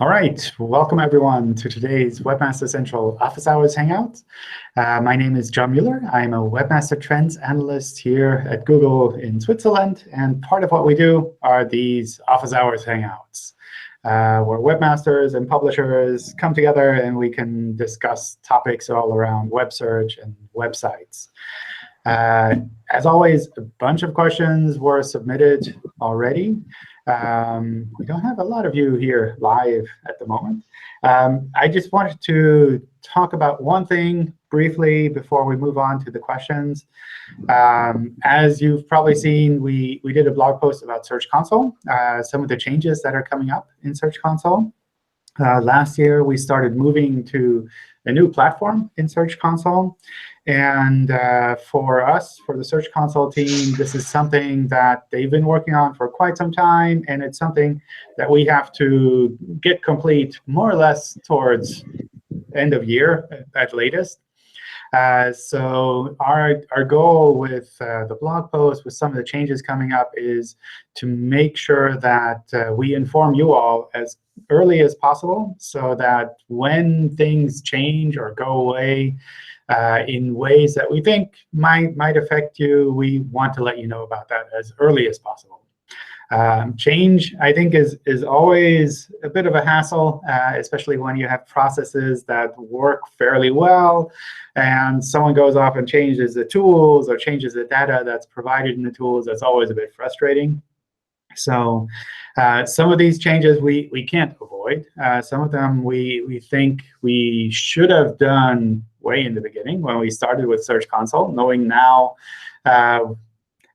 All right, welcome everyone to today's Webmaster Central Office Hours Hangout. My name is John Mueller. I'm a Webmaster Trends Analyst here at Google in Switzerland. And part of what we do are these Office Hours Hangouts, where webmasters and publishers come together and we can discuss topics all around web search and websites. As always, a bunch of questions were submitted already. We don't have a lot of you here live at the moment. I just wanted to talk about one thing briefly before we move on to the questions. As you've probably seen, we did a blog post about Search Console, some of the changes that are coming up in Search Console. Last year, we started moving to a new platform in Search Console. And for us, for the Search Console team, this is something that they've been working on for quite some time. And it's something that we have to get complete more or less towards end of year at latest. So our goal with the blog post, with some of the changes coming up, is to make sure that we inform you all as early as possible so that when things change or go away in ways that we think might affect you, we want to let you know about that as early as possible. Change, I think, is always a bit of a hassle, especially when you have processes that work fairly well, and someone goes off and changes the tools or changes the data that's provided in the tools. That's always a bit frustrating. So some of these changes we can't avoid. Some of them we think we should have done way in the beginning when we started with Search Console, knowing now,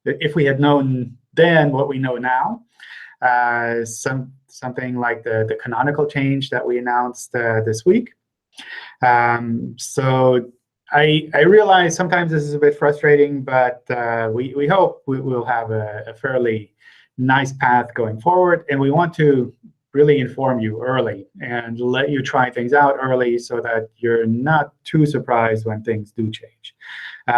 if we had known then what we know now, something like the canonical change that we announced this week. So I realize sometimes this is a bit frustrating, but we hope we will have a fairly nice path going forward. And we want to really inform you early and let you try things out early so that you're not too surprised when things do change.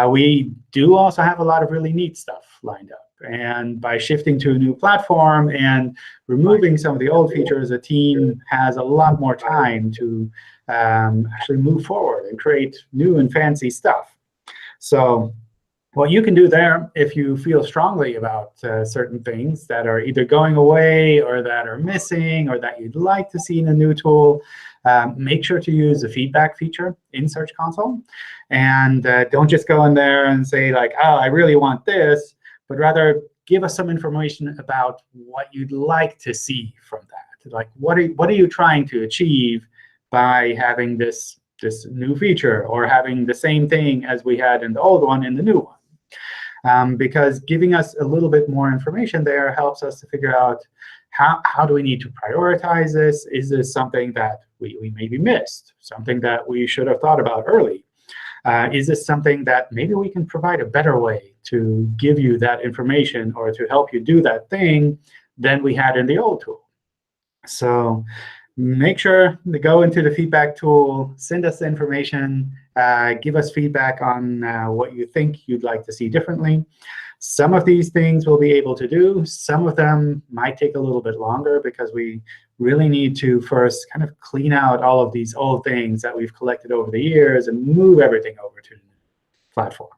We do also have a lot of really neat stuff lined up. And by shifting to a new platform and removing some of the old features, the team has a lot more time to actually move forward and create new and fancy stuff. So what you can do there, if you feel strongly about certain things that are either going away or that are missing or that you'd like to see in a new tool, make sure to use the feedback feature in Search Console. And don't just go in there and say, like, oh, I really want this, but rather give us some information about what you'd like to see from that. Like, what are you trying to achieve by having this new feature or having the same thing as we had in the old one in the new one? Because giving us a little bit more information there helps us to figure out how do we need to prioritize this? Is this something that we maybe missed, something that we should have thought about early? Is this something that maybe we can provide a better way to give you that information or to help you do that thing than we had in the old tool? So make sure to go into the feedback tool, send us the information, give us feedback on what you think you'd like to see differently. Some of these things we'll be able to do. Some of them might take a little bit longer because we really need to first kind of clean out all of these old things that we've collected over the years and move everything over to the platform.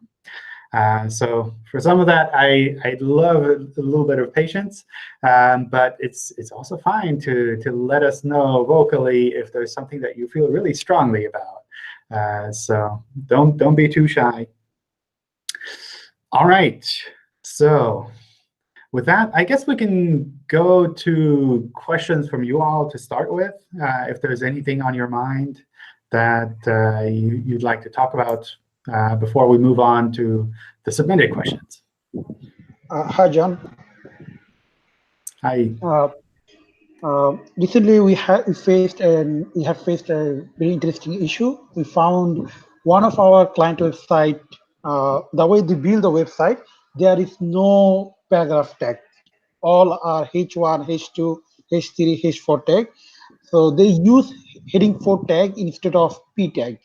So for some of that, I'd love a little bit of patience. But it's also fine to let us know vocally if there's something that you feel really strongly about. So don't be too shy. All right. So with that, I guess we can go to questions from you all to start with. If there's anything on your mind that you'd like to talk about before we move on to the submitted questions. Hi, John. Hi. Recently, we have faced a very interesting issue. We found one of our client website, the way they build the website, there is no paragraph tag. All are H1, H2, H3, H4 tag. So they use heading 4 tag instead of P tag.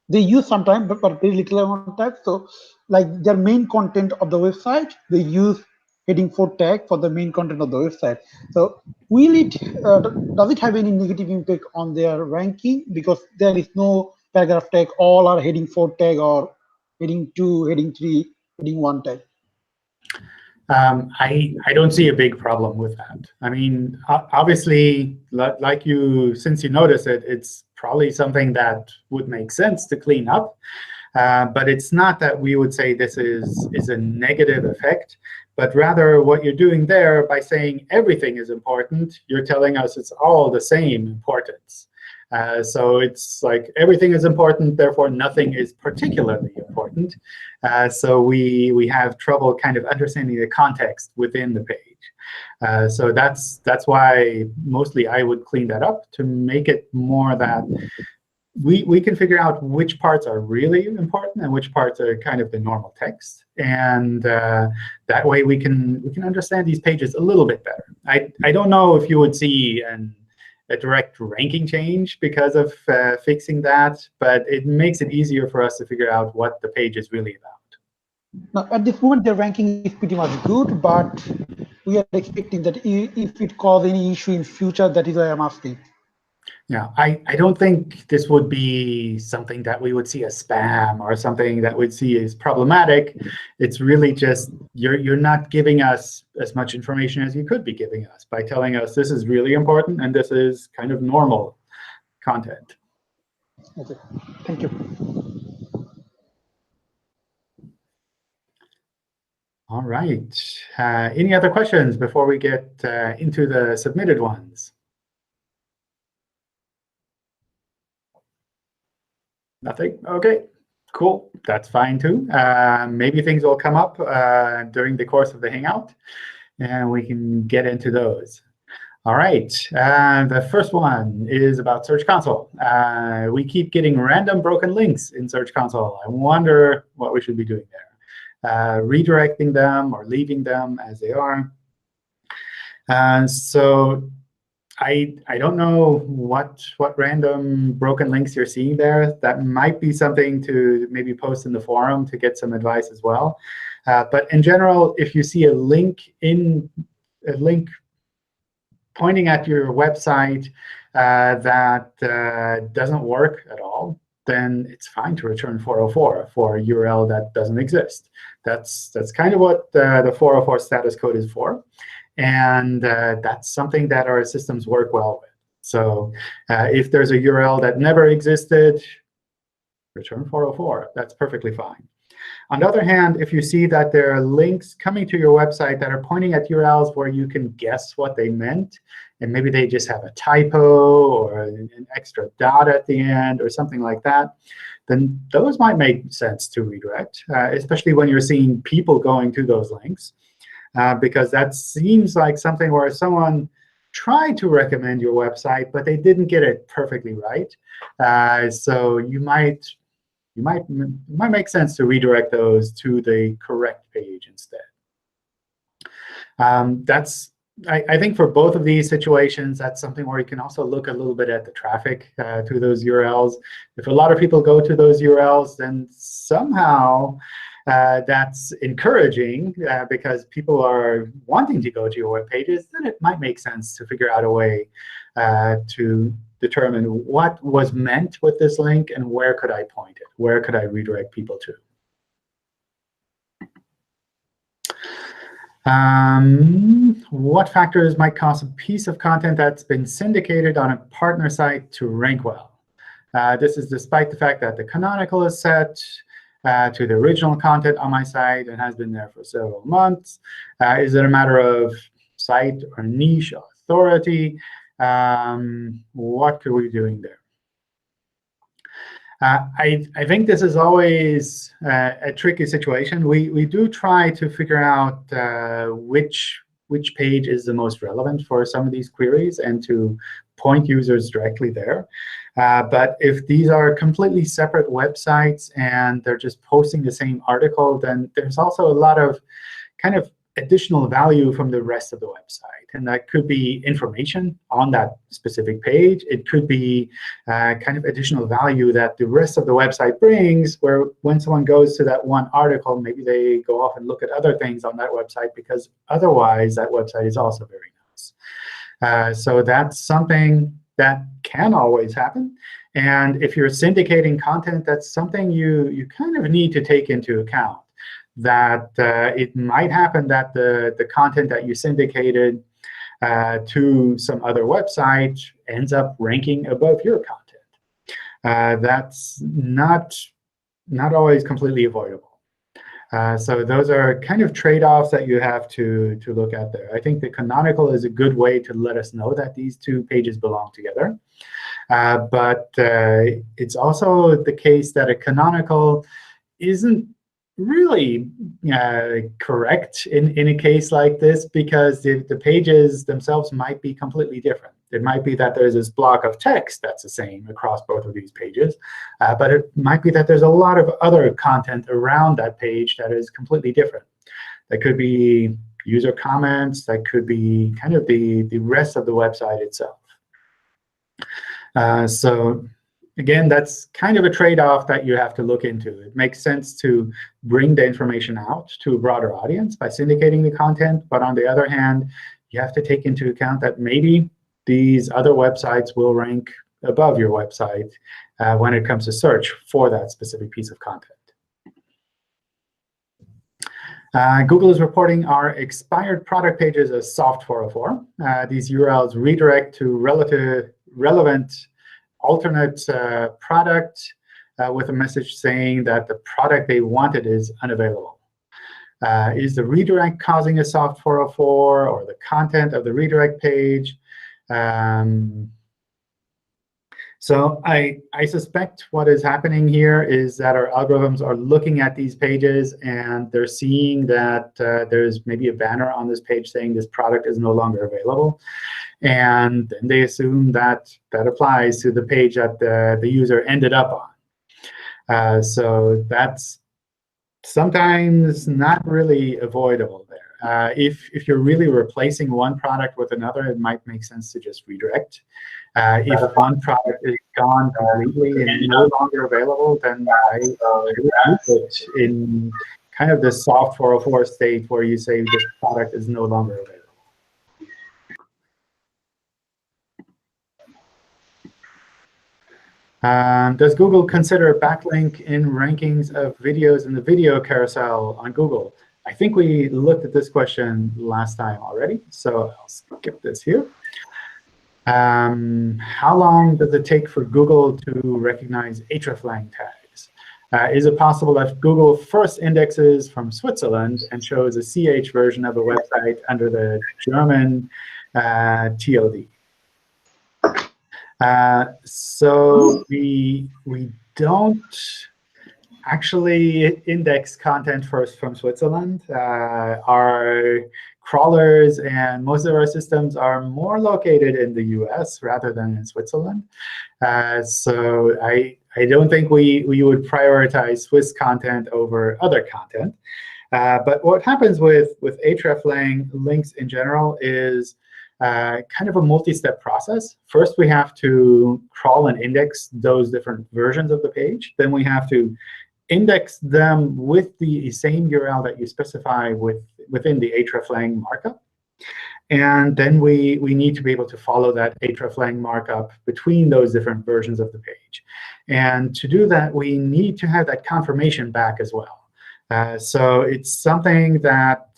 They use sometimes, but very little amount of tag. So like their main content of the website, they use heading 4 tag for the main content of the website. So will it does it have any negative impact on their ranking because there is no paragraph tag, all are heading 4 tag or heading 2, heading 3, heading 1 tag? I don't see a big problem with that. I mean, obviously, like you, since you notice it, it's probably something that would make sense to clean up. But it's not that we would say this is a negative effect, but rather what you're doing there by saying everything is important, you're telling us it's all the same importance. So it's like everything is important, therefore nothing is particularly important. So we have trouble kind of understanding the context within the page. So that's why mostly I would clean that up to make it more that we can figure out which parts are really important and which parts are kind of the normal text. And that way we can understand these pages a little bit better. I don't know if you would see a direct ranking change because of fixing that, but it makes it easier for us to figure out what the page is really about. Now, at this moment, the ranking is pretty much good, but we are expecting that if it cause any issue in future, that is why I'm asking. Yeah, I don't think this would be something that we would see as spam or something that we'd see as problematic. It's really just you're not giving us as much information as you could be giving us by telling us this is really important and this is kind of normal content. Okay, thank you. All right. Any other questions before we get into the submitted ones? Nothing? OK, cool. That's fine, too. Maybe things will come up during the course of the Hangout, and we can get into those. All right. The first one is about Search Console. We keep getting random broken links in Search Console. I wonder what we should be doing there. Redirecting them or leaving them as they are. So I don't know what random broken links you're seeing there. That might be something to maybe post in the forum to get some advice as well. But in general, if you see a link pointing at your website that doesn't work at all, then it's fine to return 404 for a URL that doesn't exist. That's kind of what the 404 status code is for. And that's something that our systems work well with. So if there's a URL that never existed, return 404. That's perfectly fine. On the other hand, if you see that there are links coming to your website that are pointing at URLs where you can guess what they meant, and maybe they just have a typo or an extra dot at the end or something like that, then those might make sense to redirect, especially when you're seeing people going to those links. Because that seems like something where someone tried to recommend your website, but they didn't get it perfectly right. So it might make sense to redirect those to the correct page instead. I think for both of these situations, that's something where you can also look a little bit at the traffic to those URLs. If a lot of people go to those URLs, then somehow that's encouraging because people are wanting to go to your web pages, then it might make sense to figure out a way to determine what was meant with this link and where could I point it, where could I redirect people to. What factors might cause a piece of content that's been syndicated on a partner site to rank well? This is despite the fact that the canonical is set to the original content on my site and has been there for several months. Is it a matter of site or niche authority? What could we be doing there? I think this is always a tricky situation. We do try to figure out which page is the most relevant for some of these queries and to point users directly there. But if these are completely separate websites and they're just posting the same article, then there's also a lot of kind of additional value from the rest of the website. And that could be information on that specific page. It could be kind of additional value that the rest of the website brings, where when someone goes to that one article, maybe they go off and look at other things on that website, because otherwise that website is also very nice. So that's something that can always happen. And if you're syndicating content, that's something you kind of need to take into account, that it might happen that the content that you syndicated to some other website ends up ranking above your content. That's not always completely avoidable. So those are kind of trade-offs that you have to look at there. I think the canonical is a good way to let us know that these two pages belong together. But it's also the case that a canonical isn't really correct in a case like this, because the pages themselves might be completely different. It might be that there's this block of text that's the same across both of these pages. But it might be that there's a lot of other content around that page that is completely different. That could be user comments. That could be kind of the rest of the website itself. So again, that's kind of a trade-off that you have to look into. It makes sense to bring the information out to a broader audience by syndicating the content. But on the other hand, you have to take into account that maybe these other websites will rank above your website when it comes to search for that specific piece of content. Google is reporting our expired product pages as soft 404. These URLs redirect to relevant alternate product with a message saying that the product they wanted is unavailable. Is the redirect causing a soft 404, or the content of the redirect page? So I suspect what is happening here is that our algorithms are looking at these pages, and they're seeing that there's maybe a banner on this page saying this product is no longer available. And then they assume that that applies to the page that the user ended up on. So that's sometimes not really avoidable there. If you're really replacing one product with another, it might make sense to just redirect. If one product is gone completely and no longer available, then I would use it in kind of the soft 404 state where you say this product is no longer available. Does Google consider backlink in rankings of videos in the video carousel on Google? I think we looked at this question last time already, so I'll skip this here. How long does it take for Google to recognize hreflang tags? Is it possible that Google first indexes from Switzerland and shows a CH version of a website under the German TLD? So we don't actually index content first from Switzerland. Our crawlers and most of our systems are more located in the US rather than in Switzerland. So I don't think we would prioritize Swiss content over other content. But what happens with hreflang links in general is kind of a multi-step process. First, we have to crawl and index those different versions of the page. Then we have to index them with the same URL that you specify within the hreflang markup. And then we need to be able to follow that hreflang markup between those different versions of the page. And to do that, we need to have that confirmation back as well. So it's something that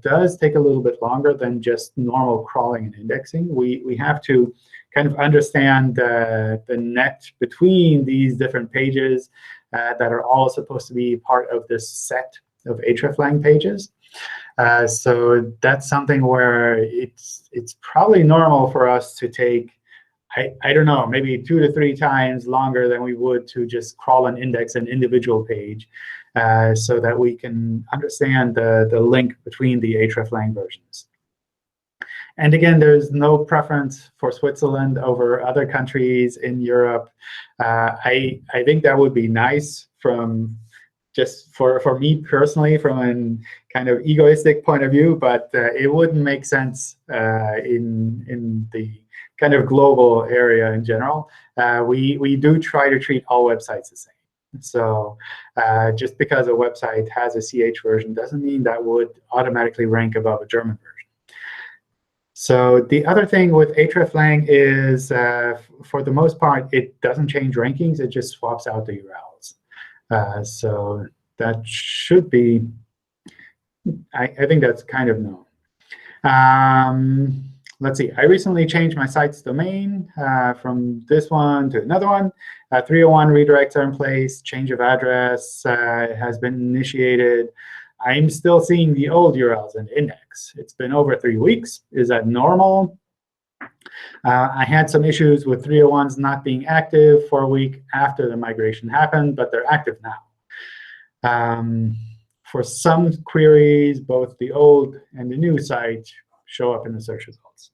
does take a little bit longer than just normal crawling and indexing. We have to kind of understand the net between these different pages that are all supposed to be part of this set of hreflang pages. So that's something where it's probably normal for us to take, I don't know, maybe 2 to 3 times longer than we would to just crawl and index an individual page, so that we can understand the link between the hreflang versions. And again, there's no preference for Switzerland over other countries in Europe. I think that would be nice from just for me personally, from a kind of egoistic point of view, but it wouldn't make sense in the kind of global area in general. We do try to treat all websites the same. So just because a website has a CH version doesn't mean that would automatically rank above a German version. So the other thing with hreflang is, for the most part, it doesn't change rankings. It just swaps out the URLs. So that should be, I think that's kind of known. Let's see. I recently changed my site's domain from this one to another one. 301 redirects are in place. Change of address has been initiated. I'm still seeing the old URLs in index. It's been over 3 weeks. Is that normal? I had some issues with 301s not being active for a week after the migration happened, but they're active now. For some queries, both the old and the new site show up in the search results.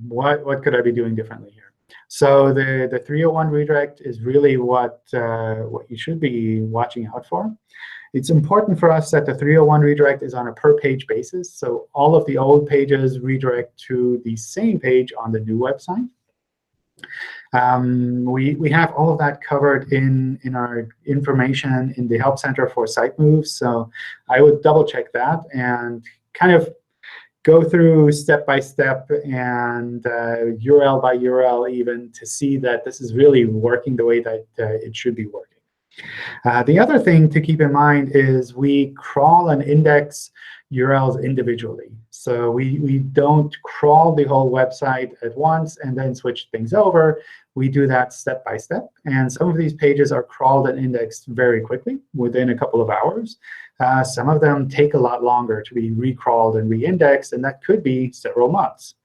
What could I be doing differently here? So the 301 redirect is really what you should be watching out for. It's important for us that the 301 redirect is on a per-page basis. So all of the old pages redirect to the same page on the new website. We have all of that covered in our information in the Help Center for site moves. So I would double-check that and kind of go through step by step and URL by URL even to see that this is really working the way that it should be working. The other thing to keep in mind is we crawl and index URLs individually. So we don't crawl the whole website at once and then switch things over. We do that step by step. And some of these pages are crawled and indexed very quickly, within a couple of hours. Some of them take a lot longer to be recrawled and reindexed, and that could be several months.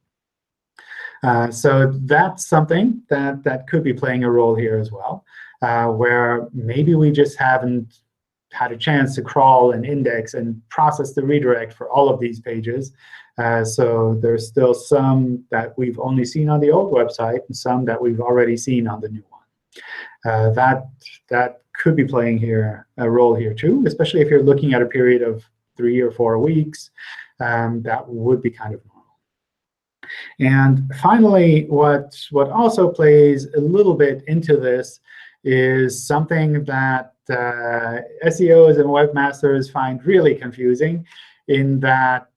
So that's something that could be playing a role here as well, where maybe we just haven't had a chance to crawl and index and process the redirect for all of these pages. So there's still some that we've only seen on the old website and some that we've already seen on the new one. That could be playing a role here too, especially if you're looking at a period of 3 or 4 weeks. That would be kind of normal. And finally, what also plays a little bit into this is something that SEOs and webmasters find really confusing, in that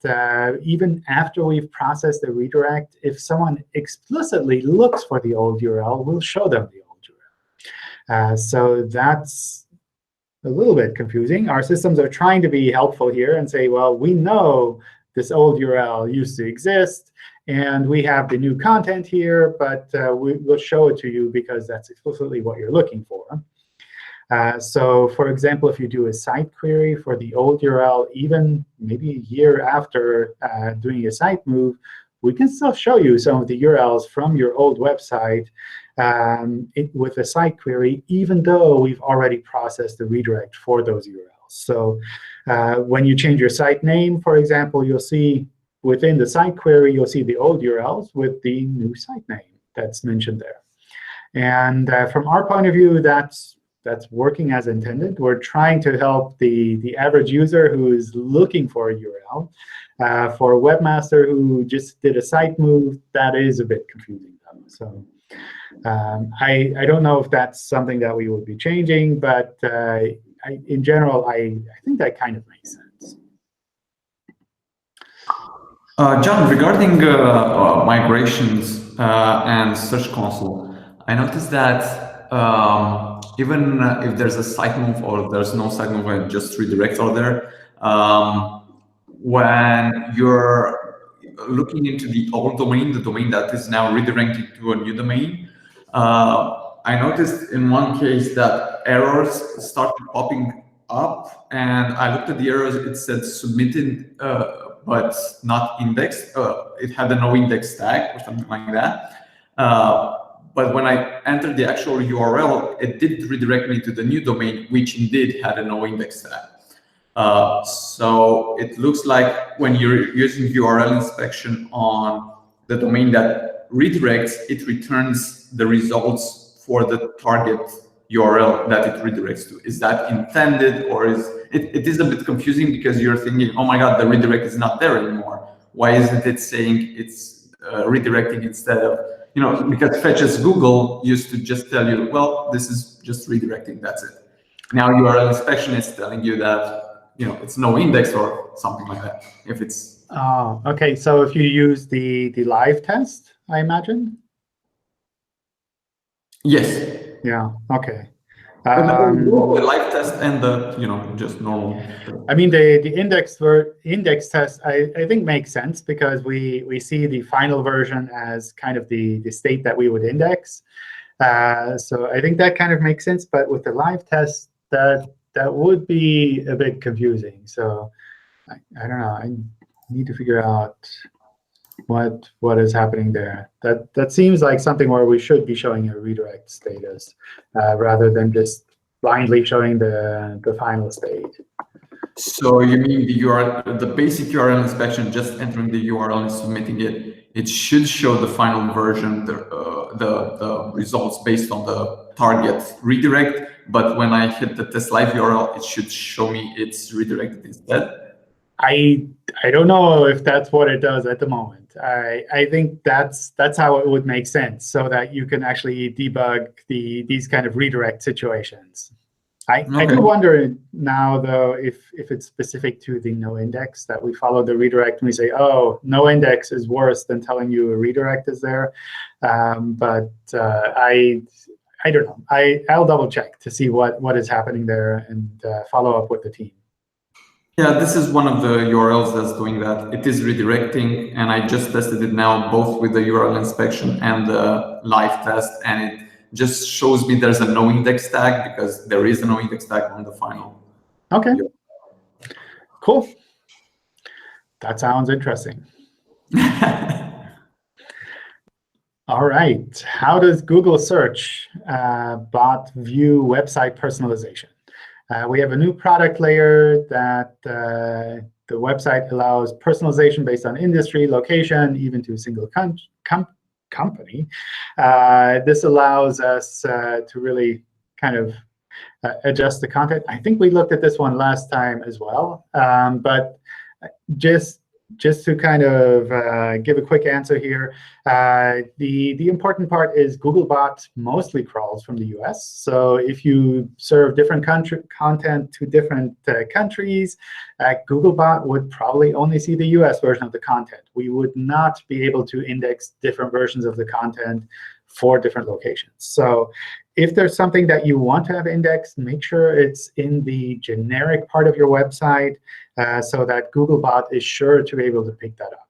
even after we've processed the redirect, if someone explicitly looks for the old URL, we'll show them the old URL. So that's a little bit confusing. Our systems are trying to be helpful here and say, well, we know this old URL used to exist, and we have the new content here, but we'll show it to you because that's explicitly what you're looking for. So for example, if you do a site query for the old URL, even maybe a year after doing a site move, we can still show you some of the URLs from your old website with a site query, even though we've already processed the redirect for those URLs. So when you change your site name, for example, you'll see within the site query, you'll see the old URLs with the new site name that's mentioned there. And from our point of view, that's working as intended. We're trying to help the average user who is looking for a URL. For a webmaster who just did a site move, that is a bit confusing them. So I don't know if that's something that we would be changing, but in general, I think that kind of makes sense. John, regarding migrations and Search Console, I noticed that even if there's a site move or there's no site move and just redirects are there, when you're looking into the old domain, the domain that is now redirected to a new domain, I noticed in one case that errors started popping up, and I looked at the errors. It said submitted, but not indexed. It had a no index tag or something like that. But when I entered the actual URL, it did redirect me to the new domain, which indeed had a no index tag. So it looks like when you're using URL inspection on the domain that redirects, it returns the results for the target URL that it redirects to. Is that intended, or is it is a bit confusing because you're thinking, oh my God, the redirect is not there anymore. Why isn't it saying it's redirecting instead of, because fetches Google used to just tell you, well, this is just redirecting, that's it. Now URL inspection is telling you that, it's no index or something like that. If it's okay. So if you use the live test, I imagine. yes. Yeah. Okay. The live test and the just normal. I mean, the index test I think makes sense because we see the final version as kind of the state that we would index. So I think that kind of makes sense. But with the live test, that would be a bit confusing. So I don't know. I need to figure out what is happening there. That seems like something where we should be showing a redirect status rather than just blindly showing the final state. So you mean the basic URL inspection, just entering the URL and submitting it, it should show the final version, the results based on the target redirect. But when I hit the test live URL, it should show me it's redirected instead. I don't know if that's what it does at the moment. I think that's how it would make sense, so that you can actually debug these kind of redirect situations. I do wonder now, though, if it's specific to the no index, that we follow the redirect and we say, oh, no index is worse than telling you a redirect is there. But I don't know. I'll double check to see what is happening there and follow up with the team. Yeah, this is one of the URLs that's doing that. It is redirecting, and I just tested it now, both with the URL inspection and the live test, and it just shows me there's a no index tag because there is a no index tag on the final. Okay. Cool. That sounds interesting. All right. How does Google Search bot view website personalization? We have a new product layer that the website allows personalization based on industry, location, even to a single company. This allows us to really kind of adjust the content. I think we looked at this one last time as well. But just to kind of give a quick answer here, the important part is Googlebot mostly crawls from the US. So if you serve different content to different countries, Googlebot would probably only see the US version of the content. We would not be able to index different versions of the content for different locations. So if there's something that you want to have indexed, make sure it's in the generic part of your website so that Googlebot is sure to be able to pick that up.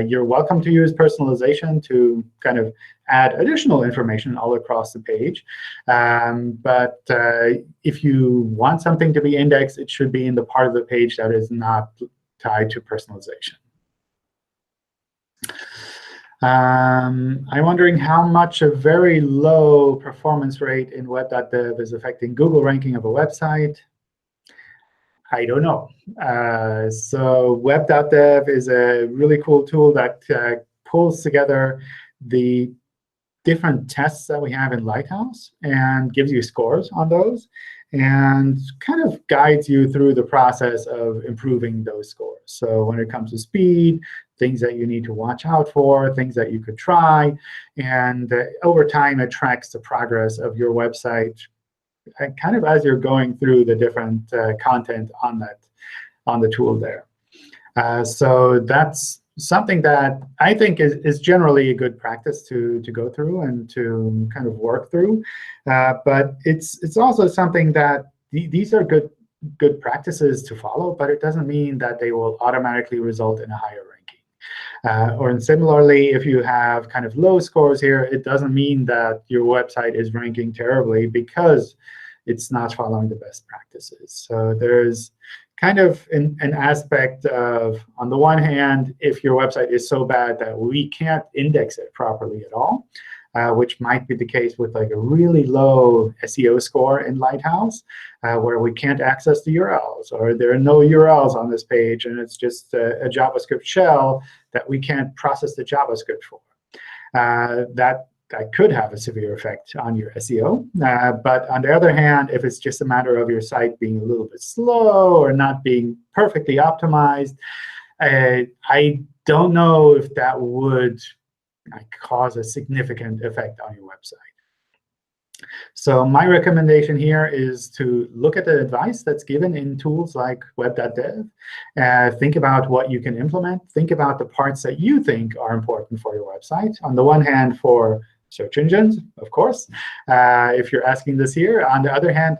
You're welcome to use personalization to kind of add additional information all across the page. But if you want something to be indexed, it should be in the part of the page that is not tied to personalization. I'm wondering how much a very low performance rate in web.dev is affecting Google ranking of a website. I don't know. So web.dev is a really cool tool that pulls together the different tests that we have in Lighthouse and gives you scores on those and kind of guides you through the process of improving those scores. So when it comes to speed, things that you need to watch out for, things that you could try. And over time, it tracks the progress of your website kind of as you're going through the different content on the tool there. So that's something that I think is generally a good practice to go through and to kind of work through. But it's also something that these are good practices to follow, but it doesn't mean that they will automatically result in a higher ranking. Or similarly, if you have kind of low scores here, it doesn't mean that your website is ranking terribly because it's not following the best practices. So there's kind of an aspect of, on the one hand, if your website is so bad that we can't index it properly at all, which might be the case with like a really low SEO score in Lighthouse, where we can't access the URLs, or there are no URLs on this page, and it's just a JavaScript shell that we can't process the JavaScript for. that could have a severe effect on your SEO. But on the other hand, if it's just a matter of your site being a little bit slow or not being perfectly optimized, I don't know if that would cause a significant effect on your website. So my recommendation here is to look at the advice that's given in tools like web.dev. Think about what you can implement. Think about the parts that you think are important for your website. On the one hand, for search engines, of course, if you're asking this here. On the other hand,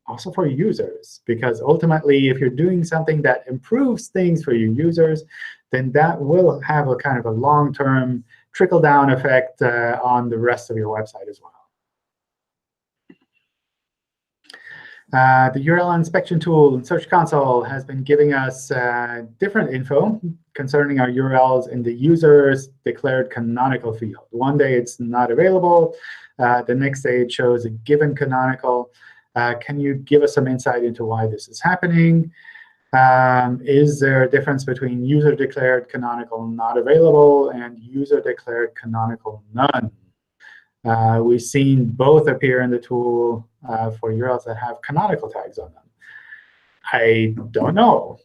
also for users, because ultimately, if you're doing something that improves things for your users, then that will have a kind of a long-term trickle-down effect on the rest of your website as well. The URL inspection tool in Search Console has been giving us different info concerning our URLs in the user's declared canonical field. One day it's not available. The next day it shows a given canonical. Can you give us some insight into why this is happening? Is there a difference between user-declared canonical not available and user-declared canonical none? We've seen both appear in the tool for URLs that have canonical tags on them. I don't know.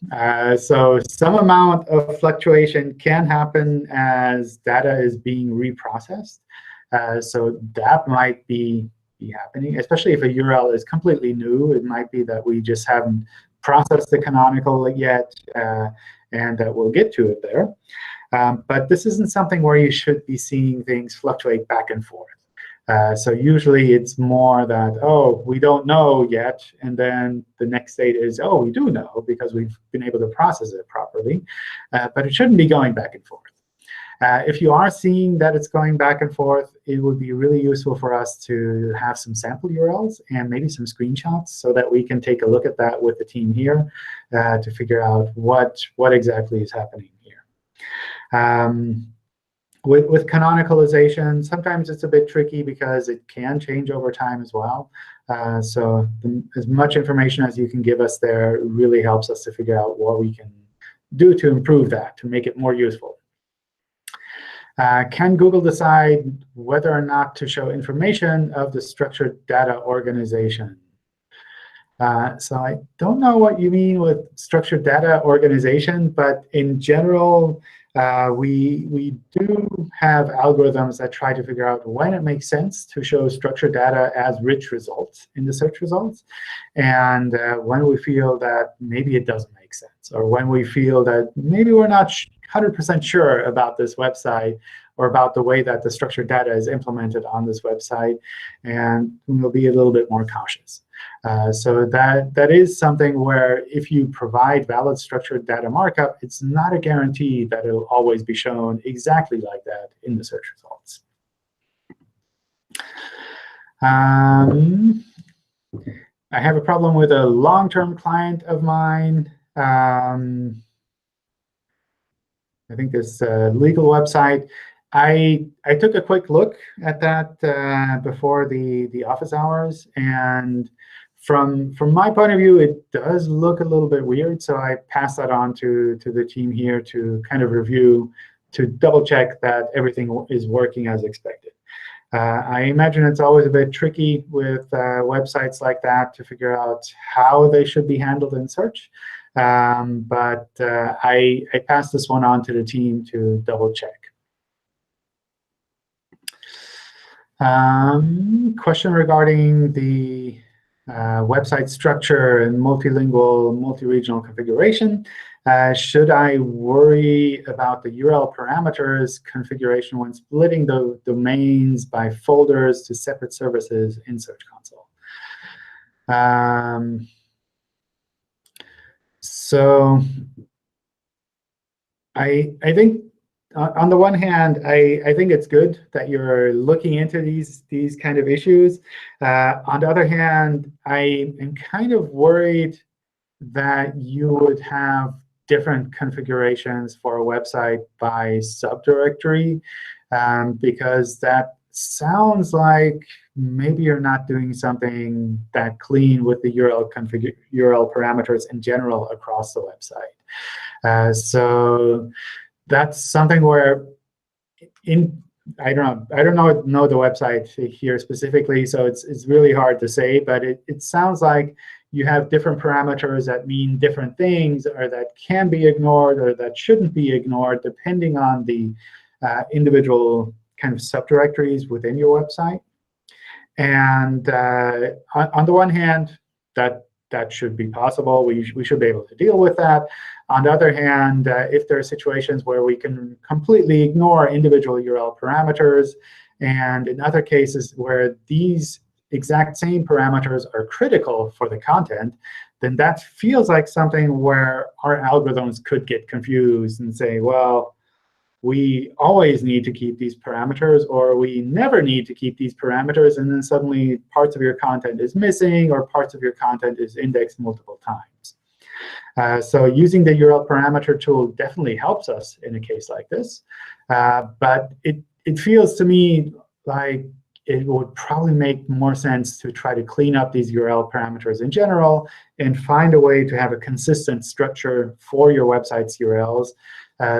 So some amount of fluctuation can happen as data is being reprocessed. So that might be happening, especially if a URL is completely new. It might be that we just haven't processed the canonical yet, and that we'll get to it there. But this isn't something where you should be seeing things fluctuate back and forth. So usually it's more that, oh, we don't know yet, and then the next state is, oh, we do know because we've been able to process it properly. But it shouldn't be going back and forth. If you are seeing that it's going back and forth, it would be really useful for us to have some sample URLs and maybe some screenshots so that we can take a look at that with the team here to figure out what exactly is happening here. With canonicalization, sometimes it's a bit tricky because it can change over time as well. So as much information as you can give us there really helps us to figure out what we can do to improve that, to make it more useful. Can Google decide whether or not to show information of the structured data organization? So I don't know what you mean with structured data organization, but in general, we do have algorithms that try to figure out when it makes sense to show structured data as rich results in the search results, and when we feel that maybe it doesn't make sense, or when we feel that maybe we're not 100% sure about this website or about the way that the structured data is implemented on this website, and we'll be a little bit more cautious. So that is something where if you provide valid structured data markup, it's not a guarantee that it'll always be shown exactly like that in the search results. I have a problem with a long-term client of mine. I think this legal website. I took a quick look at that before the office hours, and from my point of view, it does look a little bit weird. So I passed that on to the team here to kind of review, to double check that everything is working as expected. I imagine it's always a bit tricky with websites like that to figure out how they should be handled in search. But I passed this one on to the team to double check. Question regarding the website structure and multilingual, multi-regional configuration. Should I worry about the URL parameters configuration when splitting the domains by folders to separate services in Search Console? So I think on the one hand, I think it's good that you're looking into these kind of issues. On the other hand, I am kind of worried that you would have different configurations for a website by subdirectory, because that sounds like maybe you're not doing something that clean with the URL parameters in general across the website. So that's something where I don't know the website here specifically, so it's really hard to say. But it sounds like you have different parameters that mean different things, or that can be ignored, or that shouldn't be ignored, depending on the individual kind of subdirectories within your website. And on the one hand, that should be possible. We should be able to deal with that. On the other hand, if there are situations where we can completely ignore individual URL parameters, and in other cases where these exact same parameters are critical for the content, then that feels like something where our algorithms could get confused and say, well, we always need to keep these parameters, or we never need to keep these parameters, and then suddenly parts of your content is missing, or parts of your content is indexed multiple times. So using the URL parameter tool definitely helps us in a case like this. But it feels to me like it would probably make more sense to try to clean up these URL parameters in general and find a way to have a consistent structure for your website's URLs,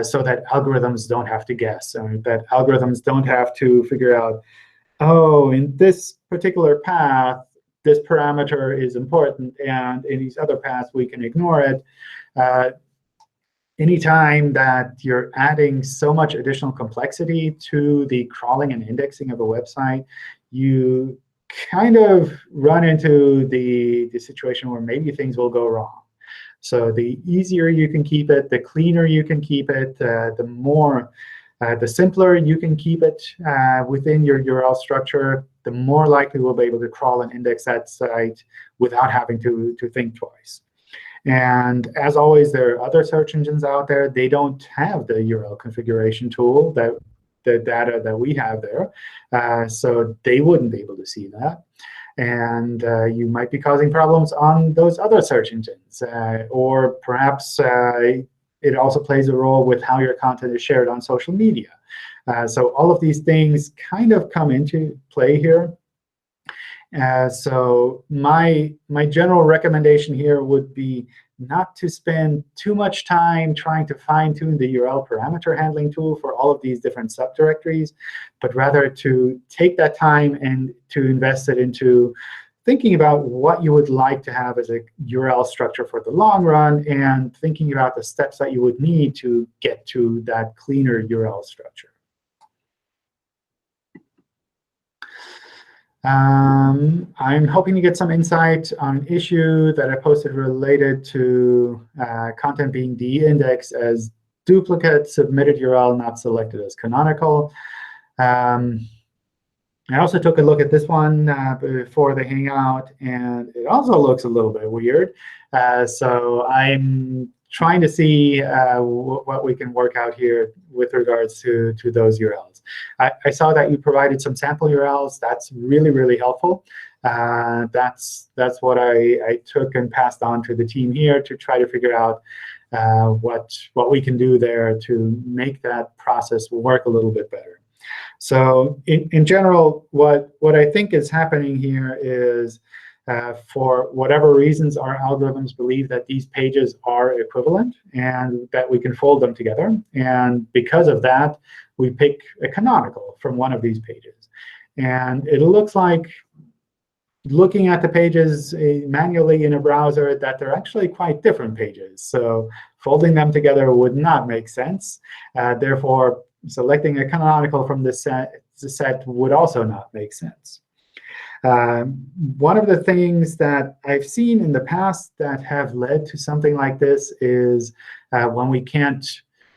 so that algorithms don't have to guess, or that algorithms don't have to figure out, oh, in this particular path, this parameter is important, and in these other paths, we can ignore it. Anytime that you're adding so much additional complexity to the crawling and indexing of a website, you kind of run into the situation where maybe things will go wrong. So the easier you can keep it, the cleaner you can keep it, the simpler you can keep it within your URL structure, the more likely we'll be able to crawl and index that site without having to think twice. And as always, there are other search engines out there. They don't have the URL configuration tool, the data that we have there. So they wouldn't be able to see that. And you might be causing problems on those other search engines. Or perhaps it also plays a role with how your content is shared on social media. So all of these things kind of come into play here. So my general recommendation here would be not to spend too much time trying to fine-tune the URL parameter handling tool for all of these different subdirectories, but rather to take that time and to invest it into thinking about what you would like to have as a URL structure for the long run, and thinking about the steps that you would need to get to that cleaner URL structure. I'm hoping to get some insight on an issue that I posted related to content being de-indexed as duplicate, submitted URL not selected as canonical. I also took a look at this one before the Hangout, and it also looks a little bit weird. So I'm trying to see what we can work out here with regards to those URLs. I saw that you provided some sample URLs. That's really, really helpful. That's what I took and passed on to the team here to try to figure out what we can do there to make that process work a little bit better. So in general, what I think is happening here is, for whatever reasons, our algorithms believe that these pages are equivalent and that we can fold them together. And because of that, we pick a canonical from one of these pages. And it looks like, looking at the pages manually in a browser, that they're actually quite different pages. So folding them together would not make sense. Therefore, selecting a canonical from the set would also not make sense. One of the things that I've seen in the past that have led to something like this is when we can't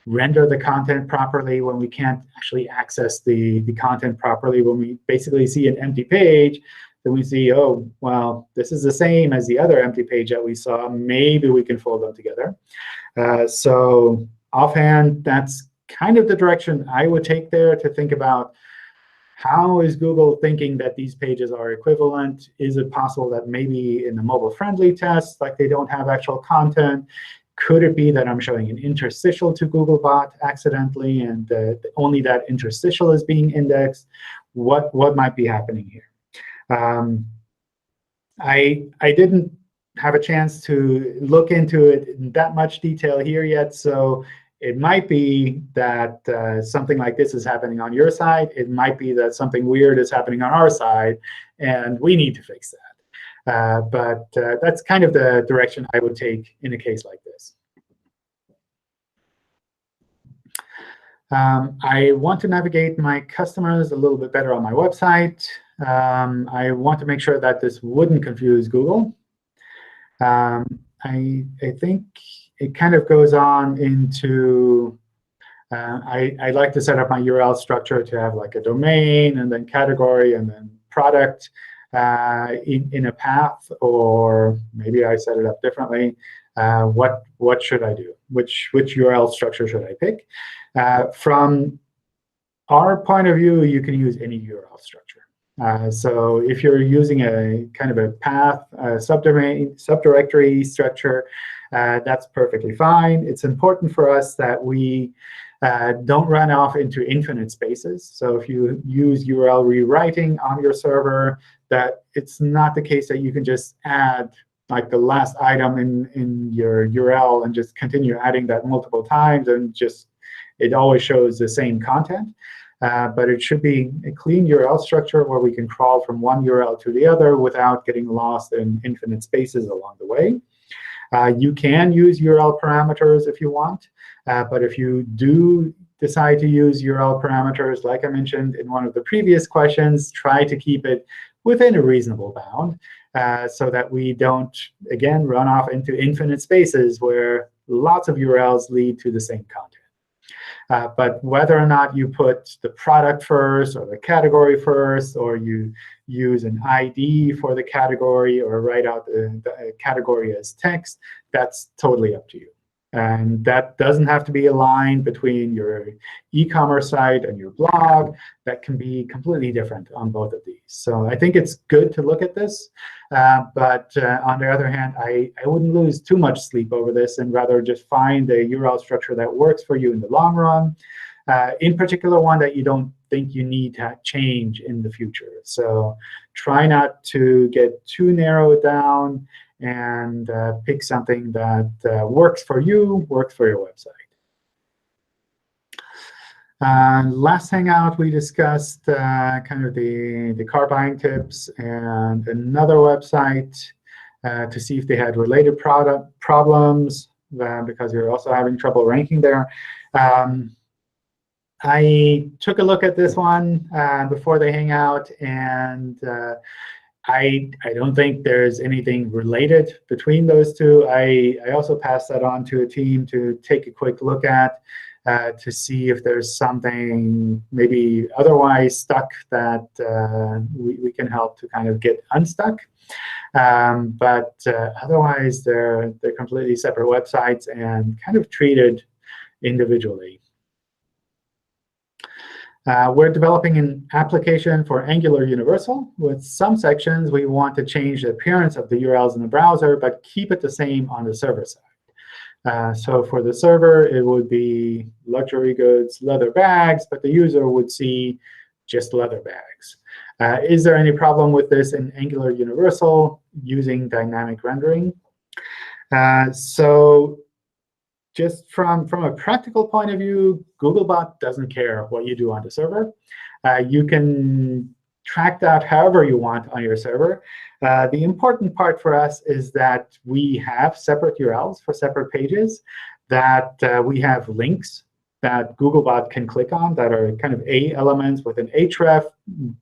render the content properly, when we can't actually access the content properly, when we basically see an empty page, then we see, oh, well, this is the same as the other empty page that we saw. Maybe we can fold them together. So offhand, that's kind of the direction I would take there, to think about, how is Google thinking that these pages are equivalent? Is it possible that maybe in the mobile-friendly test, like, they don't have actual content? Could it be that I'm showing an interstitial to Googlebot accidentally, and only that interstitial is being indexed? What might be happening here? I didn't have a chance to look into it in that much detail here yet, so It might be that something like this is happening on your side. It might be that something weird is happening on our side, and we need to fix that. But that's kind of the direction I would take in a case like this. I want to navigate my customers a little bit better on my website. I want to make sure that this wouldn't confuse Google. I think it kind of goes on into, I like to set up my URL structure to have like a domain, and then category, and then product in a path. Or maybe I set it up differently. What should I do? Which URL structure should I pick? From our point of view, you can use any URL structure. So if you're using a kind of a path, subdomain, subdirectory structure, that's perfectly fine. It's important for us that we don't run off into infinite spaces. So if you use URL rewriting on your server, that it's not the case that you can just add like the last item in your URL and just continue adding that multiple times, and just it always shows the same content. But it should be a clean URL structure where we can crawl from one URL to the other without getting lost in infinite spaces along the way. You can use URL parameters if you want. But if you do decide to use URL parameters, like I mentioned in one of the previous questions, try to keep it within a reasonable bound so that we don't, again, run off into infinite spaces where lots of URLs lead to the same content. But whether or not you put the product first or the category first, or you use an ID for the category, or write out the category as text, that's totally up to you. And that doesn't have to be a line between your e-commerce site and your blog. That can be completely different on both of these. So I think it's good to look at this. But on the other hand, I wouldn't lose too much sleep over this, and rather just find a URL structure that works for you in the long run, in particular one that you don't think you need to change in the future. So try not to get too narrowed down, and pick something that works for you, works for your website. Last Hangout, we discussed kind of the car buying tips and another website to see if they had related product problems, because you're also having trouble ranking there. I took a look at this one before the Hangout, and I don't think there's anything related between those two. I also passed that on to a team to take a quick look at to see if there's something maybe otherwise stuck that we can help to kind of get unstuck. But otherwise, they're completely separate websites and kind of treated individually. We're developing an application for Angular Universal. With some sections, we want to change the appearance of the URLs in the browser, but keep it the same on the server side. So for the server, it would be luxury goods, leather bags, but the user would see just leather bags. Is there any problem with this in Angular Universal using dynamic rendering? So just from a practical point of view, Googlebot doesn't care what you do on the server. You can track that however you want on your server. The important part for us is that we have separate URLs for separate pages, that we have links that Googlebot can click on that are kind of A elements with an href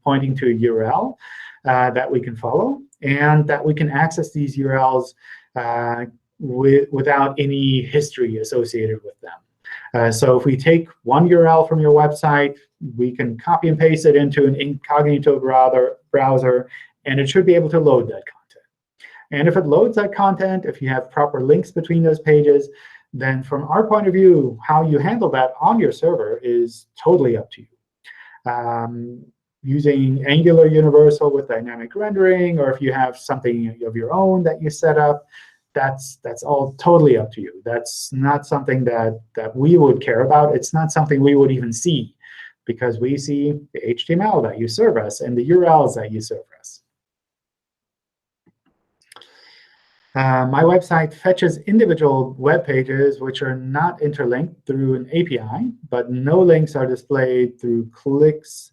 pointing to a URL that we can follow, and that we can access these URLs without any history associated with them. So if we take one URL from your website, we can copy and paste it into an incognito browser, and it should be able to load that content. And if it loads that content, if you have proper links between those pages, then from our point of view, how you handle that on your server is totally up to you. Using Angular Universal with dynamic rendering, or if you have something of your own that you set up, that's all totally up to you. That's not something that we would care about. It's not something we would even see, because we see the HTML that you serve us and the URLs that you serve us. My website fetches individual web pages which are not interlinked through an API, but no links are displayed through clicks.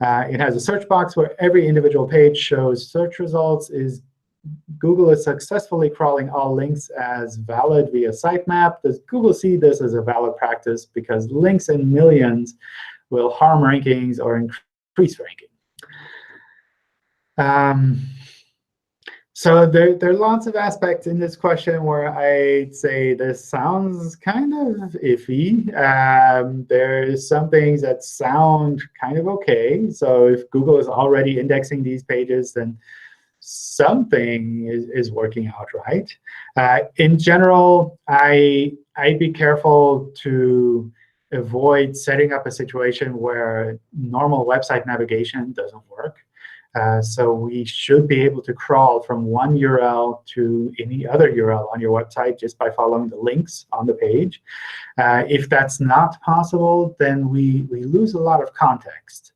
It has a search box where every individual page shows search results. Google is successfully crawling all links as valid via Sitemap. Does Google see this as a valid practice? Because links in millions will harm rankings or increase ranking. So there are lots of aspects in this question where I'd say this sounds kind of iffy. There's some things that sound kind of OK. So if Google is already indexing these pages, then something is working out right. In general, I'd be careful to avoid setting up a situation where normal website navigation doesn't work. So we should be able to crawl from one URL to any other URL on your website just by following the links on the page. If that's not possible, then we lose a lot of context.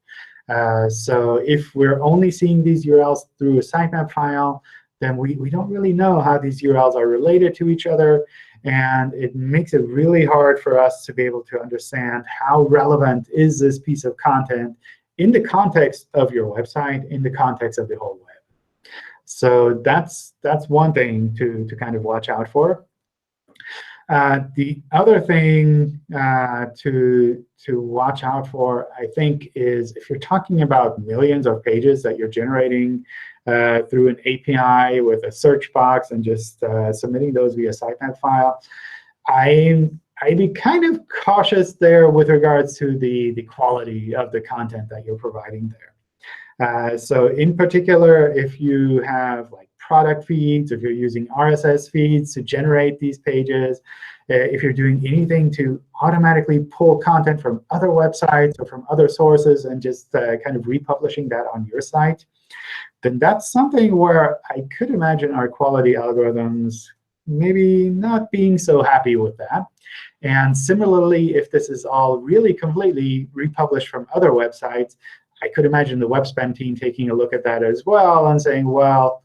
So if we're only seeing these URLs through a sitemap file, then we don't really know how these URLs are related to each other. And it makes it really hard for us to be able to understand how relevant is this piece of content in the context of your website, in the context of the whole web. So that's one thing to kind of watch out for. The other thing to watch out for, I think, is if you're talking about millions of pages that you're generating through an API with a search box and just submitting those via sitemap file, I'd be kind of cautious there with regards to the quality of the content that you're providing there. So in particular, if you have like product feeds, if you're using RSS feeds to generate these pages, if you're doing anything to automatically pull content from other websites or from other sources and just kind of republishing that on your site, then that's something where I could imagine our quality algorithms maybe not being so happy with that. And similarly, if this is all really completely republished from other websites, I could imagine the web spam team taking a look at that as well and saying, well,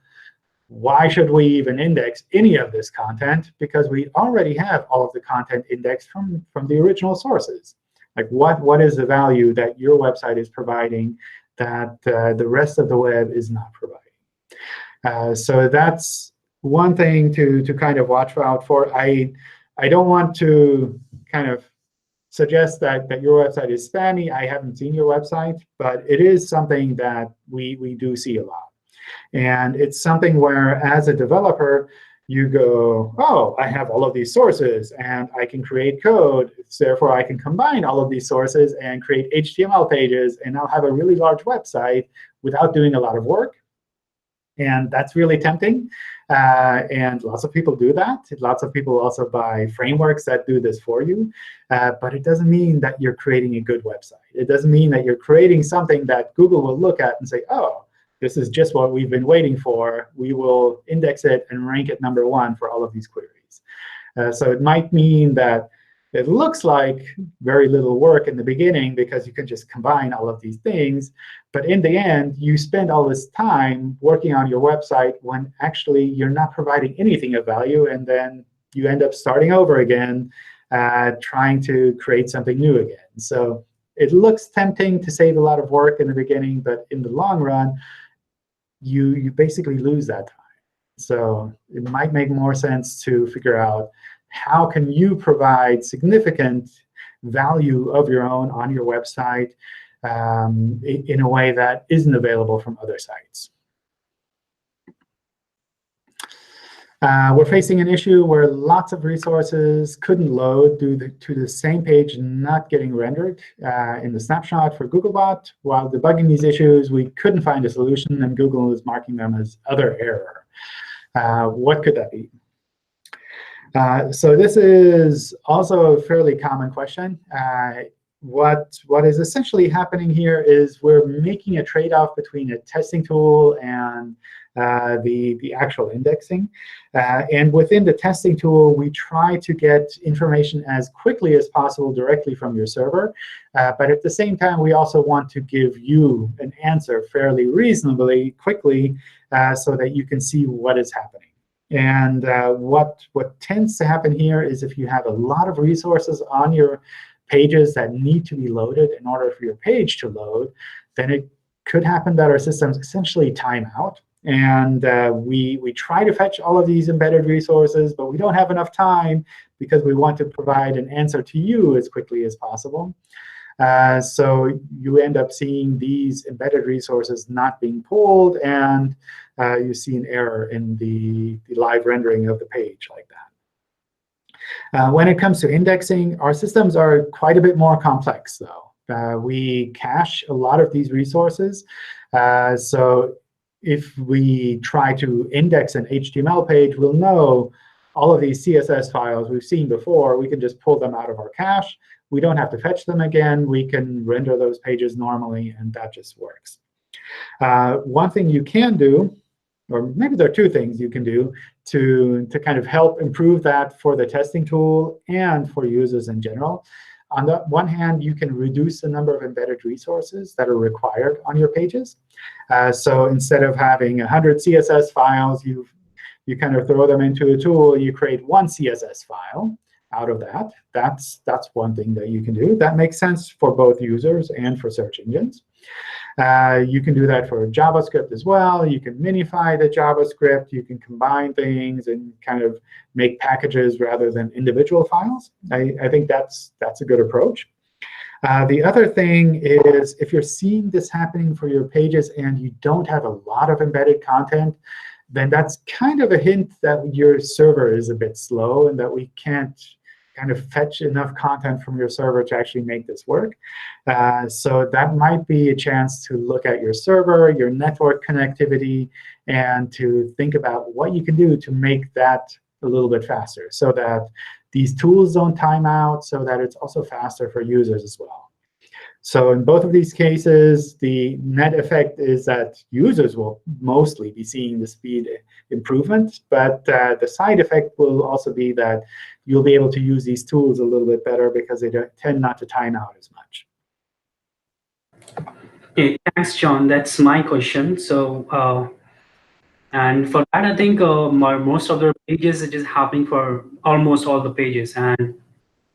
why should we even index any of this content? Because we already have all of the content indexed from the original sources. Like, what is the value that your website is providing that the rest of the web is not providing? So that's one thing to kind of watch out for. I don't want to kind of suggest that your website is spammy. I haven't seen your website, but it is something that we do see a lot. And it's something where, as a developer, you go, oh, I have all of these sources, and I can create code. Therefore, I can combine all of these sources and create HTML pages, and I'll have a really large website without doing a lot of work. And that's really tempting. And lots of people do that. Lots of people also buy frameworks that do this for you. But it doesn't mean that you're creating a good website. It doesn't mean that you're creating something that Google will look at and say, oh, this is just what we've been waiting for. We will index it and rank it #1 for all of these queries. So it might mean that it looks like very little work in the beginning because you can just combine all of these things. But in the end, you spend all this time working on your website when actually you're not providing anything of value. And then you end up starting over again, trying to create something new again. So it looks tempting to save a lot of work in the beginning. But in the long run, you basically lose that time. So it might make more sense to figure out how can you provide significant value of your own on your website in a way that isn't available from other sites. We're facing an issue where lots of resources couldn't load due to the same page not getting rendered in the snapshot for Googlebot. While debugging these issues, we couldn't find a solution, and Google is marking them as other error. What could that be? So this is also a fairly common question. What is essentially happening here is we're making a trade-off between a testing tool and the actual indexing. And within the testing tool, we try to get information as quickly as possible directly from your server. But at the same time, we also want to give you an answer fairly reasonably quickly so that you can see what is happening. And what tends to happen here is if you have a lot of resources on your pages that need to be loaded in order for your page to load, then it could happen that our systems essentially time out. And we try to fetch all of these embedded resources, but we don't have enough time because we want to provide an answer to you as quickly as possible. So you end up seeing these embedded resources not being pulled, and you see an error in the live rendering of the page like that. When it comes to indexing, our systems are quite a bit more complex, though. We cache a lot of these resources. So if we try to index an HTML page, we'll know all of these CSS files we've seen before. We can just pull them out of our cache. We don't have to fetch them again. We can render those pages normally, and that just works. One thing you can do, or maybe there are two things you can do to kind of help improve that for the testing tool and for users in general. On the one hand, you can reduce the number of embedded resources that are required on your pages. So instead of having 100 CSS files, you kind of throw them into a tool. You create one CSS file out of that. That's one thing that you can do. That makes sense for both users and for search engines. You can do that for JavaScript as well. You can minify the JavaScript. You can combine things and kind of make packages rather than individual files. I think that's a good approach. The other thing is if you're seeing this happening for your pages and you don't have a lot of embedded content, then that's kind of a hint that your server is a bit slow and that we can't kind of fetch enough content from your server to actually make this work. So that might be a chance to look at your server, your network connectivity, and to think about what you can do to make that a little bit faster so that these tools don't time out, so that it's also faster for users as well. So in both of these cases, the net effect is that users will mostly be seeing the speed improvement. But the side effect will also be that you'll be able to use these tools a little bit better because they tend not to time out as much. Okay, thanks, John. That's my question. So, and for that, I think most of the pages, it is happening for almost all the pages. And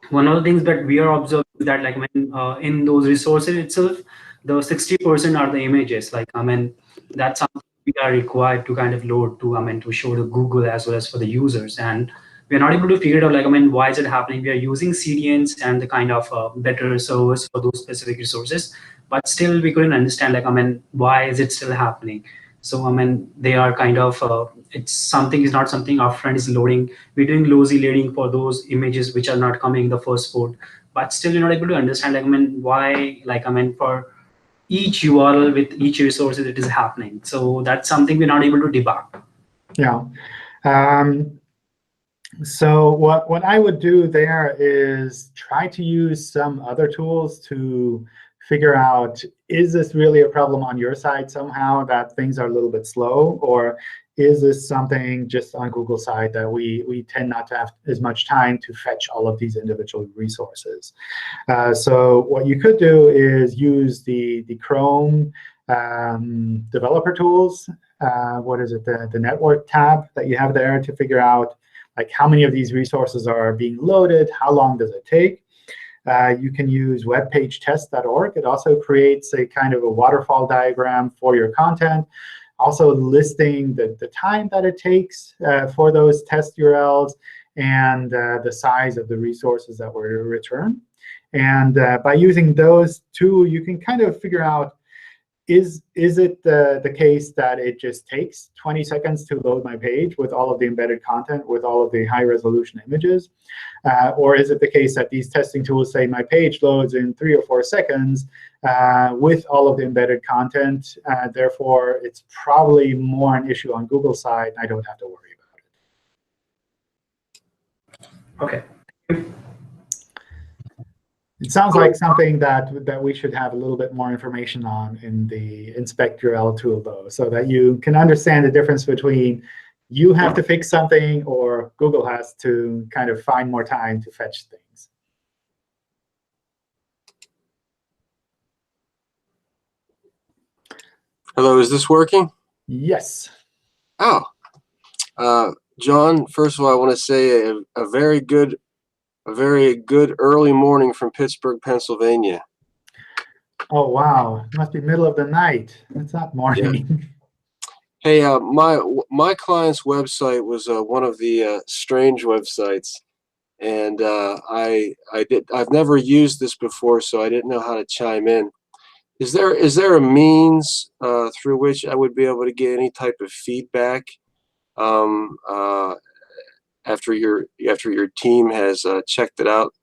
one of the things that we are observing is that, like, when in those resources itself, the 60% are the images. Like, I mean, that's something we are required to kind of load to, to show to Google as well as for the users. And we're not able to figure it out, like, why is it happening? We are using CDNs and the kind of better servers for those specific resources, but still we couldn't understand, like, why is it still happening? So, they are kind of, it's something is not something our friend is loading. We're doing lazy loading for those images which are not coming in the first port, but still we're not able to understand, like, why, like, for each URL with each resource it is happening. So that's something we're not able to debug. Yeah. So what I would do there is try to use some other tools to figure out, is this really a problem on your side somehow that things are a little bit slow? Or is this something just on Google's side that we tend not to have as much time to fetch all of these individual resources? So what you could do is use the Chrome developer tools. What is it? The network tab that you have there to figure out, like, how many of these resources are being loaded, how long does it take. You can use webpagetest.org. It also creates a kind of a waterfall diagram for your content, also listing the time that it takes for those test URLs and the size of the resources that were returned. And by using those two, you can kind of figure out, is it the case that it just takes 20 seconds to load my page with all of the embedded content, with all of the high-resolution images? Or is it the case that these testing tools say my page loads in 3 or 4 seconds with all of the embedded content? Therefore, it's probably more an issue on Google's side. I don't have to worry about it. OK. It sounds like something that we should have a little bit more information on in the Inspect URL tool, though, so that you can understand the difference between you have to fix something or Google has to kind of find more time to fetch things. Hello, is this working? Yes. Oh, John, first of all, I want to say a very good early morning from Pittsburgh, Pennsylvania. Oh, wow. It must be middle of the night. It's not morning. Hey, my client's website was one of the strange websites, and I've never used this before, so I didn't know how to chime in. Is there a means through which I would be able to get any type of feedback after your team has checked it out?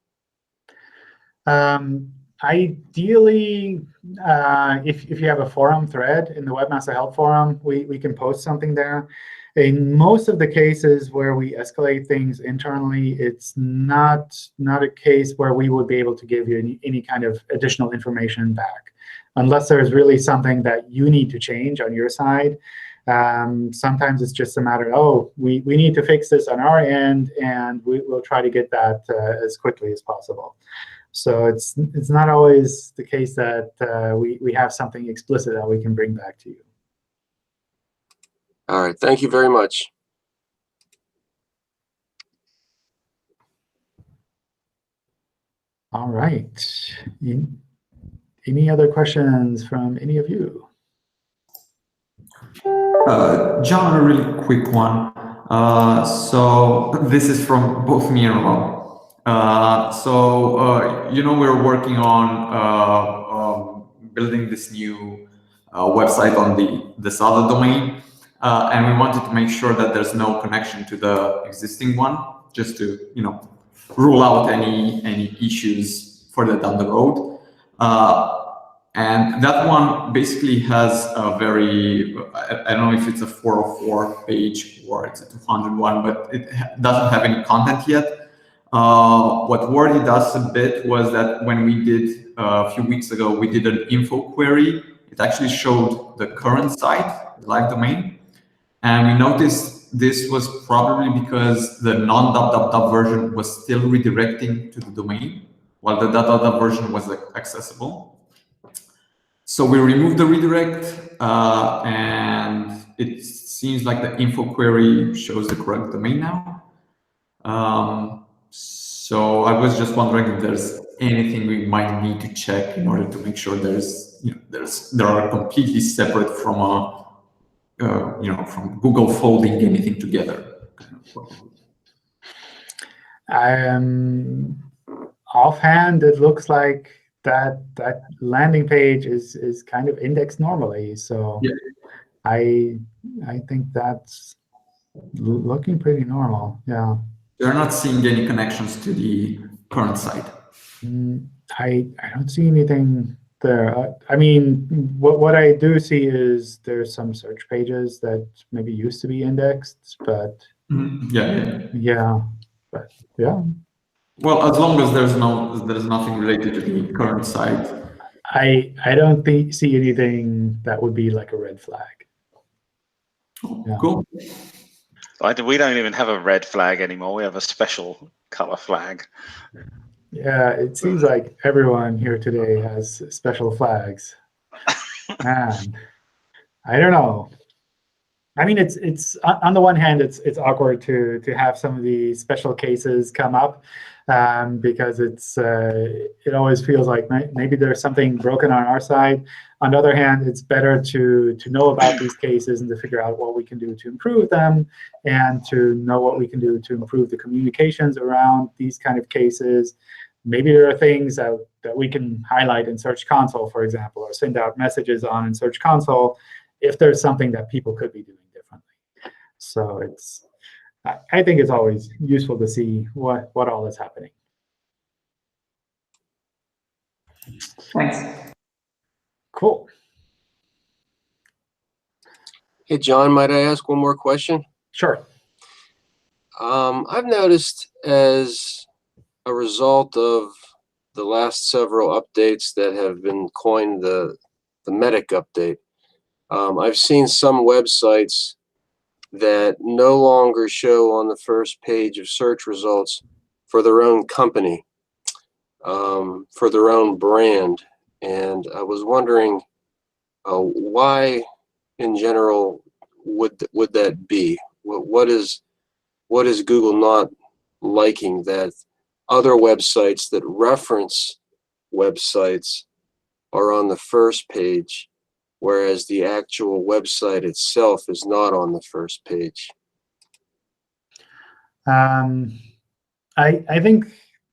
Ideally, if you have a forum thread in the Webmaster Help Forum, we can post something there. In most of the cases where we escalate things internally, it's not a case where we would be able to give you any kind of additional information back, unless there's really something that you need to change on your side. Sometimes it's just a matter of, oh, we need to fix this on our end, and we'll try to get that as quickly as possible. So it's not always the case that we have something explicit that we can bring back to you. All right. Thank you very much. All right. Any other questions from any of you? John, a really quick one. So this is from both me and Rob. We're working on building this new website on this other domain, and we wanted to make sure that there's no connection to the existing one, just to rule out any issues further down the road. And that one basically has a very, I don't know if it's a 404 page or it's a 201, but it doesn't have any content yet. What Wordy does a bit was that when we did, a few weeks ago, we did an info query. It actually showed the current site, the live domain. And we noticed this was probably because the non-.dot version was still redirecting to the domain, while the .dot version was accessible. So we removed the redirect, and it seems like the info query shows the correct domain now. So I was just wondering if there's anything we might need to check in order to make sure they are completely separate from from Google folding anything together. Offhand, it looks like that landing page is kind of indexed normally. So yeah. I think that's looking pretty normal. Yeah. They're not seeing any connections to the current site. I don't see anything there. I mean, what I do see is there's some search pages that maybe used to be indexed, but yeah. Well, as long as there's nothing related to the current site. I don't see anything that would be like a red flag. Oh, yeah. Cool. We don't even have a red flag anymore. We have a special color flag. Yeah, it seems like everyone here today has special flags. Man, I don't know. I mean, it's on the one hand, it's awkward to have some of the special cases come up because it always feels like maybe there's something broken on our side. On the other hand, it's better to know about these cases and to figure out what we can do to improve them, and to know what we can do to improve the communications around these kind of cases. Maybe there are things that we can highlight in Search Console, for example, or send out messages on in Search Console if there's something that people could be doing differently. So I think it's always useful to see what all is happening. Thanks. Cool. Hey, John, might I ask one more question? Sure. I've noticed as a result of the last several updates that have been coined the Medic update, I've seen some websites that no longer show on the first page of search results for their own company, for their own brand. And I was wondering why, in general, would that be? What is what is Google not liking that other websites that reference websites are on the first page, whereas the actual website itself is not on the first page? I think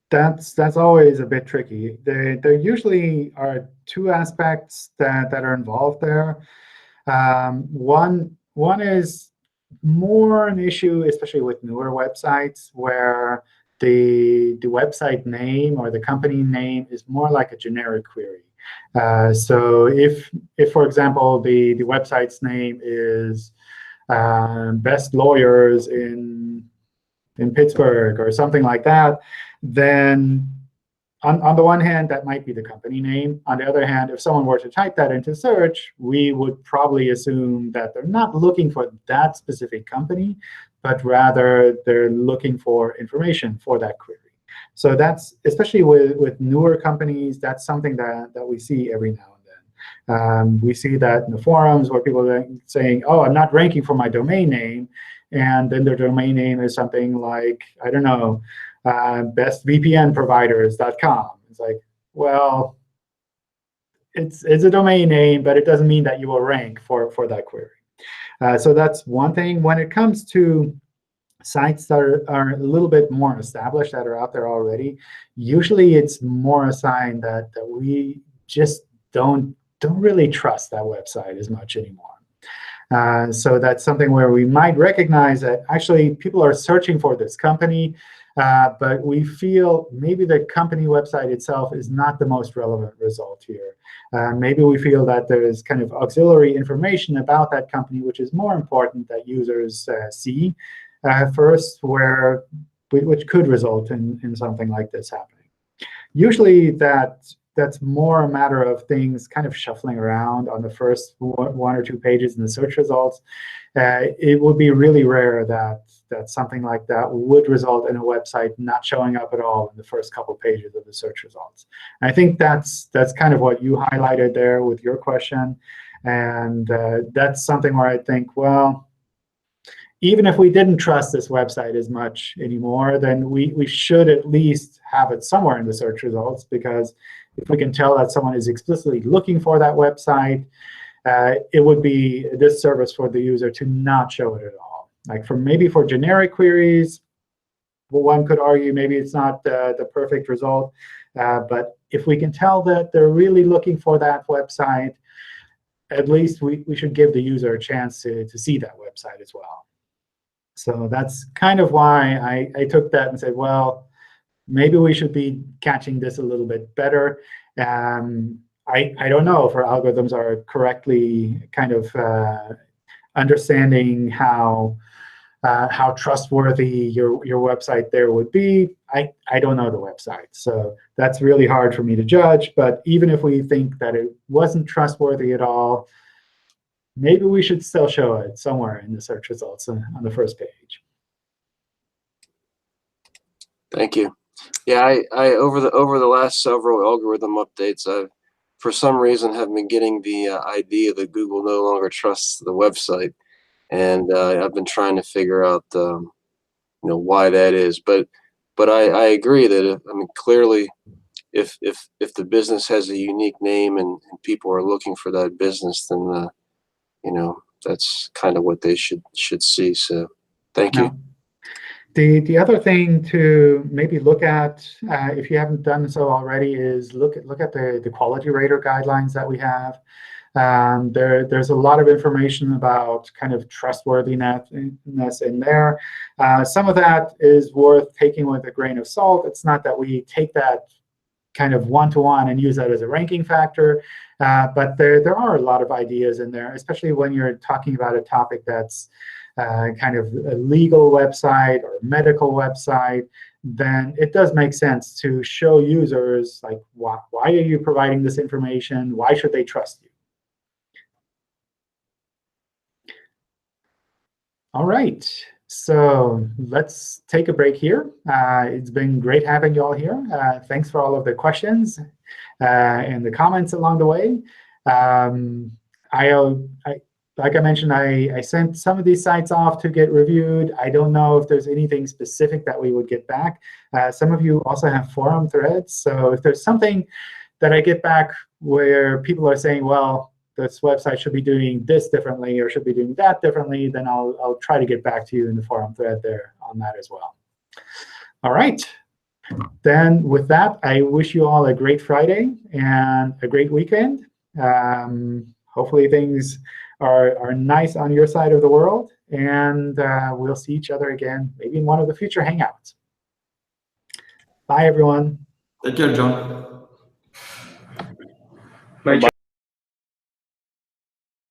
that's always a bit tricky. There usually are two aspects that are involved there. One is more an issue, especially with newer websites, where the website name or the company name is more like a generic query. So if for example the website's name is Best Lawyers in Pittsburgh or something like that, then on the one hand, that might be the company name. On the other hand, if someone were to type that into search, we would probably assume that they're not looking for that specific company, but rather they're looking for information for that query. So that's, especially with newer companies, that's something that we see every now and then. We see that in the forums where people are saying, oh, I'm not ranking for my domain name. And then their domain name is something like, I don't know, bestvpnproviders.com. It's like, well, it's a domain name, but it doesn't mean that you will rank for that query. So that's one thing. When it comes to sites that are a little bit more established, that are out there already, usually it's more a sign that we just don't really trust that website as much anymore. So that's something where we might recognize that actually people are searching for this company, but we feel maybe the company website itself is not the most relevant result here. Maybe we feel that there is kind of auxiliary information about that company, which is more important that users see first, which could result in something like this happening. Usually that's more a matter of things kind of shuffling around on the first one or two pages in the search results. It would be really rare that something like that would result in a website not showing up at all in the first couple pages of the search results. And I think that's kind of what you highlighted there with your question. And that's something where I think, well, even if we didn't trust this website as much anymore, then we should at least have it somewhere in the search results, because if we can tell that someone is explicitly looking for that website, it would be a disservice for the user to not show it at all. Like maybe for generic queries, well, one could argue maybe it's not the perfect result. But if we can tell that they're really looking for that website, at least we should give the user a chance to see that website as well. So that's kind of why I took that and said, well, maybe we should be catching this a little bit better. I don't know if our algorithms are correctly kind of understanding how trustworthy your website there would be. I don't know the website, so that's really hard for me to judge. But even if we think that it wasn't trustworthy at all, maybe we should still show it somewhere in the search results on the first page. Thank you. Yeah, I over the last several algorithm updates, I've for some reason have been getting the idea that Google no longer trusts the website, and I've been trying to figure out why that is. But I agree that I mean clearly, if the business has a unique name and people are looking for that business, then that's kind of what they should see. So thank you. The other thing to maybe look at, if you haven't done so already, is look at the quality rater guidelines that we have. There's a lot of information about kind of trustworthiness in there. Some of that is worth taking with a grain of salt. It's not that we take that kind of one-to-one and use that as a ranking factor. But there are a lot of ideas in there, especially when you're talking about a topic that's kind of a legal website or a medical website. Then it does make sense to show users, like, why are you providing this information? Why should they trust you? All right. So let's take a break here. It's been great having you all here. Thanks for all of the questions and the comments along the way. like I mentioned, I sent some of these sites off to get reviewed. I don't know if there's anything specific that we would get back. Some of you also have forum threads. So if there's something that I get back where people are saying, well, this website should be doing this differently or should be doing that differently, then I'll try to get back to you in the forum thread there on that as well. All right. Then with that, I wish you all a great Friday and a great weekend. Hopefully things are nice on your side of the world. And we'll see each other again, maybe in one of the future Hangouts. Bye, everyone. Take care, John. Bye.